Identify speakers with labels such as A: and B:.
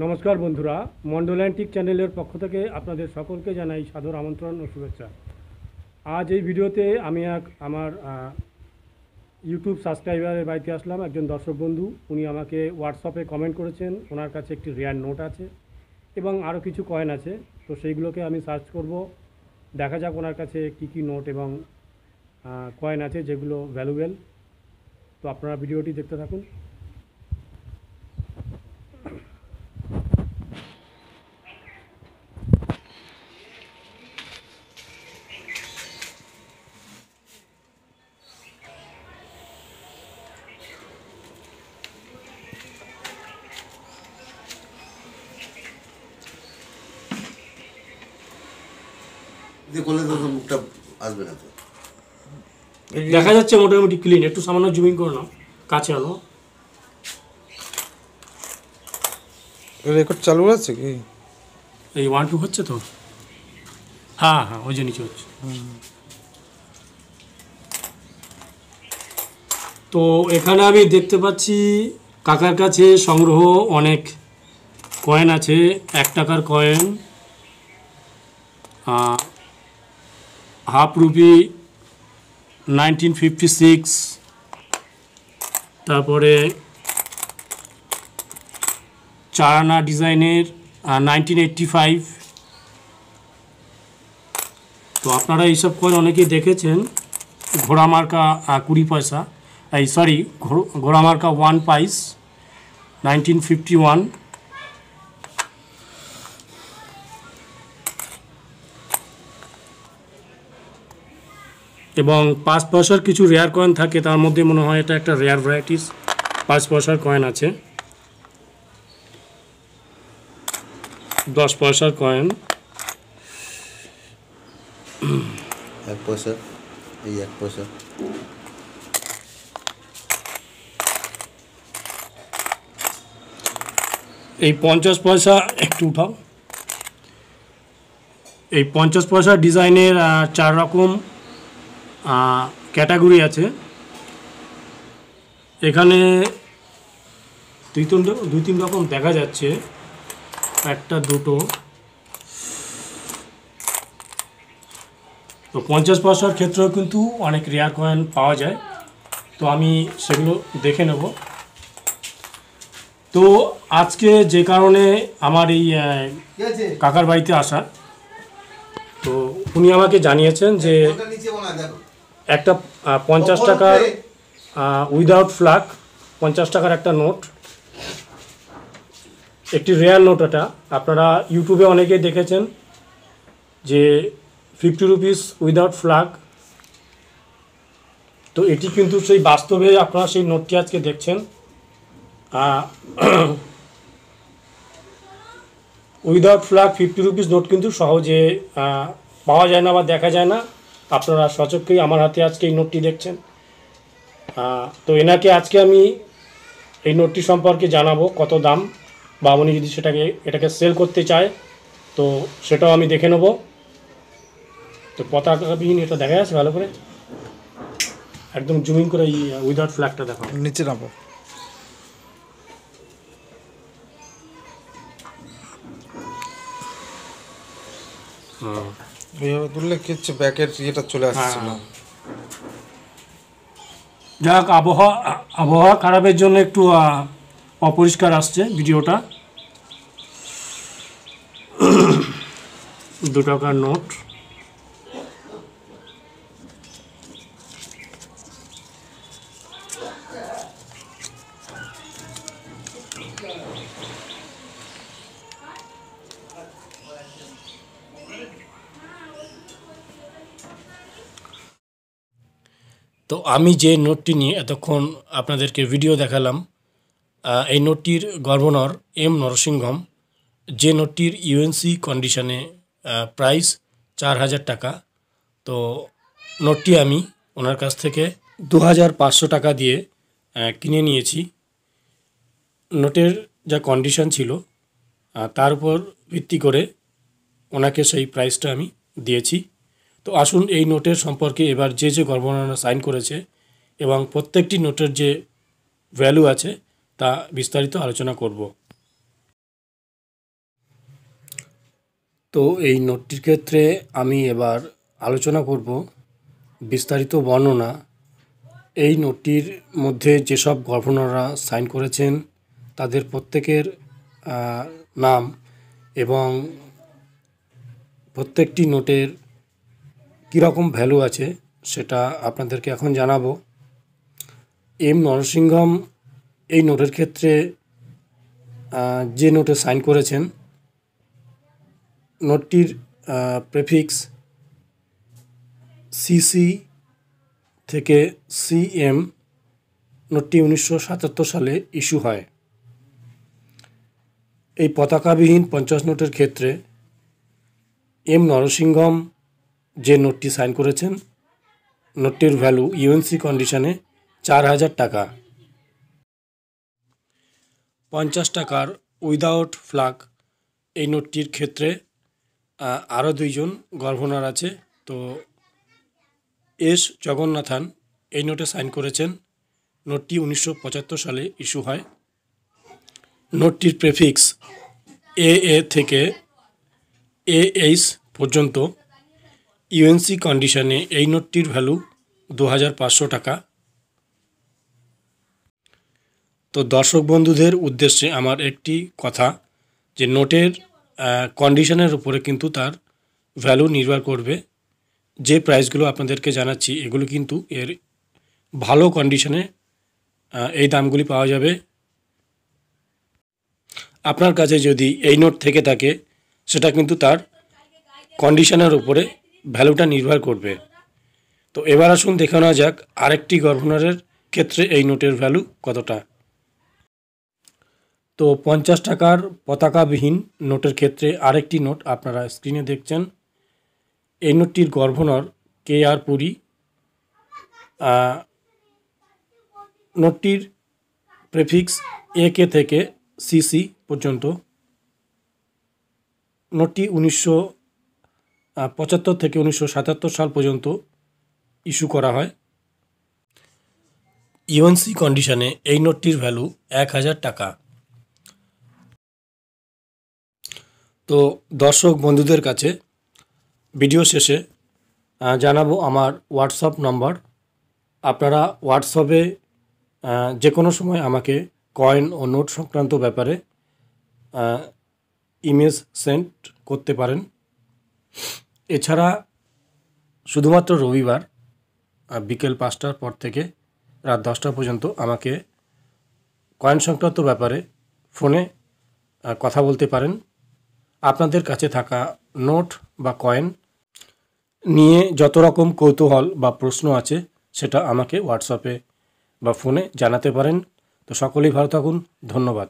A: নমস্কার বন্ধুরা, মন্ডল অ্যান্টিক চ্যানেলের পক্ষ থেকে আপনাদের সকলকে জানাই সাদর আমন্ত্রণ ও শুভেচ্ছা। আজ এই ভিডিওতে আমি আমার ইউটিউব সাবস্ক্রাইবারের বাড়িতে আসলাম। একজন দর্শক বন্ধু, উনি আমাকে হোয়াটসঅ্যাপে কমেন্ট করেছেন। ওনার কাছে একটি রেয়ার নোট আছে এবং আরও কিছু কয়েন আছে। তো সেইগুলোকে আমি সার্চ করব, দেখা যাক ওনার কাছে কী কী নোট এবং কয়েন আছে যেগুলো ভ্যালুয়েবল। তো আপনারা ভিডিওটি দেখতে থাকুন।
B: করলে তো মুখটা আসবে না তো।
A: দেখা যাচ্ছে মোটামুটি ক্লিন। একটু সামান্য জুমিং করে নাও, কাছে আনো।
C: রেকর্ড চালু আছে কি?
A: এই 1-2 হচ্ছে তো? হ্যাঁ হ্যাঁ, ওই যে নিচে হচ্ছে। তো এখানে আমি দেখতে পাচ্ছি কাকার কাছে সংগ্রহ অনেক কয়েন আছে। 1 টাকার কয়েন, হাফ রুপি 1956, তারপরে 4 আনা ডিজাইনের 1985। তো আপনারা এইসব কয়েন অনেকেই দেখেছেন। ঘোড়া মার্কা 20 পয়সা, ঘোড়া মার্কা 1 পাইস 1951। এবং 5 পয়সার কিছু রেয়ার কয়েন থাকে, তার মধ্যে মনে হয় এটা একটা রেয়ার ভ্যারাইটিস 5 পয়সার কয়েন আছে। 10 পয়সার কয়েন,
B: 1 পয়সা, এই 1 পয়সা,
A: এই 50 পয়সা একটু উঠাও। এই 50 পয়সা ডিজাইনের 4 রকম ক্যাটাগরি আছে। এখানে 2-3 রকম দেখা যাচ্ছে, একটা দুটো। তো 50 পয়সার ক্ষেত্রেও কিন্তু অনেক রেয়ার কয়েন পাওয়া যায়। তো আমি সেগুলো দেখে নেব। তো আজকে যে কারণে আমার এই কাকার বাড়িতে আসা, তো উনি আমাকে জানিয়েছেন যে একটা 50 টাকার উইদাউট ফ্ল্যাগ 50 টাকার একটা নোট, একটি রেয়ার নোট। এটা আপনারা ইউটিউবে অনেকেই দেখেছেন যে 50 রুপিস উইদাউট ফ্ল্যাগ। তো এটি কিন্তু সেই বাস্তবে আপনারা সেই নোটটি আজকে দেখছেন। উইদাউট ফ্ল্যাগ 50 রুপিস নোট কিন্তু সহজে পাওয়া যায় না বা দেখা যায় না। আপনারা সচক্ষেই আমার হাতে আজকে এই নোটটি দেখছেন। তো এনাকে আজকে আমি এই নোটটি সম্পর্কে জানাবো কত দাম, বা উনি যদি এটাকে সেল করতে চায় তো সেটাও আমি দেখে নেব। তো পতাকাবিহীন এটা দেখা যাচ্ছে ভালো করে, একদম জুমিং করে এই উইদাউট ফ্ল্যাগটা দেখো।
C: নিচে নামো। এইভাবে তুললে কি হচ্ছে, ব্যাকের ইয়েটা চলে আসছে না।
A: যাক, আবহাওয়া খারাপের জন্য একটু অপরিষ্কার আসছে ভিডিওটা। 2 টাকার নোট, তো আমি যে নোটটি নিয়ে এতক্ষণ আপনাদেরকে ভিডিও দেখালাম, এই নোটটির গভর্নর এম নরসিংহম। যে নোটটির ইউএনসি কন্ডিশনে প্রাইস 4000 টাকা। তো নোটটি আমি ওনার কাছ থেকে 2500 টাকা দিয়ে কিনে নিয়েছি। নোটের যা কন্ডিশন ছিল তার উপর ভিত্তি করে ওনাকে সেই প্রাইসটা আমি দিয়েছি। তো আসুন এই নোটের সম্পর্কে এবার যে গভর্নর সাইন করেছে এবং প্রত্যেকটি নোটের যে ভ্যালু আছে তা বিস্তারিত আলোচনা করব। তো এই নোটটির ক্ষেত্রে আমি এবার আলোচনা করব বিস্তারিত বর্ণনা। এই নোটটির মধ্যে যেসব গভর্নররা সাইন করেছেন তাদের প্রত্যেকের নাম এবং প্রত্যেকটি নোটের কীরকম ভ্যালু আছে সেটা আপনাদেরকে এখন জানাবো। এম নরসিংহম এই নোটের ক্ষেত্রে যে নোটে সাইন করেছেন, নোটটির প্রেফিক্স সিসি থেকে সিএম। নোটটি 1977 সালে ইস্যু হয়। এই পতাকাবিহীন 50 নোটের ক্ষেত্রে এম নরসিংহম যে নোটটি সাইন করেছেন, নোটটির ভ্যালু ইউএনসি কন্ডিশনে 4000 টাকা। 50 টাকার উইদাউট ফ্ল্যাগ এই নোটটির ক্ষেত্রে আরও দুইজন গভর্নর আছে। তো এস জগন্নাথন এই নোটে সাইন করেছেন। নোটটি 1975 সালে ইস্যু হয়। নোটটির প্রেফিক্স এ থেকে এইচ পর্যন্ত ইউএনসি কন্ডিশনে এই নোটটির ভ্যালু 2500 টাকা। তো দর্শক বন্ধুদের উদ্দেশ্যে আমার একটি কথা, যে নোটের কন্ডিশনের উপরে কিন্তু তার ভ্যালু নির্ভর করবে। যে প্রাইসগুলো আপনাদেরকে জানাচ্ছি এগুলো কিন্তু এর ভালো কন্ডিশনে এই দামগুলি পাওয়া যাবে। আপনার কাছে যদি এই নোট থেকে থাকে সেটা কিন্তু তার কন্ডিশনের উপরে ভ্যালুটা নির্ভর করবে। তো এবার আসুন দেখে নেওয়া যাক আরেকটি গভর্নরের ক্ষেত্রে এই নোটের ভ্যালু কতটা। তো 50 টাকার পতাকাবিহীন নোটের ক্ষেত্রে আরেকটি নোট আপনারা স্ক্রিনে দেখছেন। এই নোটটির গভর্নর KR পুরী। নোটটির প্রেফিক্স AK থেকে CC পর্যন্ত। নোটটি 1975 থেকে 1977 সাল পর্যন্ত ইস্যু করা হয়। ইউএনসি কন্ডিশনে এই নোটটির ভ্যালু 1000 টাকা। তো দর্শক বন্ধুদের কাছে ভিডিও শেষে জানাবো আমার হোয়াটসঅ্যাপ নম্বর। আপনারা হোয়াটসঅ্যাপে যে কোনো সময় আমাকে কয়েন ও নোট সংক্রান্ত ব্যাপারে ইমেজ সেন্ড করতে পারেন। এছাড়া শুধুমাত্র রবিবার বিকেল 5টার পর থেকে রাত 10টা পর্যন্ত আমাকে কয়েন সংক্রান্ত ব্যাপারে ফোনে কথা বলতে পারেন। আপনাদের কাছে থাকা নোট বা কয়েন নিয়ে যত রকম কৌতূহল বা প্রশ্ন আছে সেটা আমাকে হোয়াটসঅ্যাপে বা ফোনে জানাতে পারেন। তো সকলেই ভালো থাকুন। ধন্যবাদ।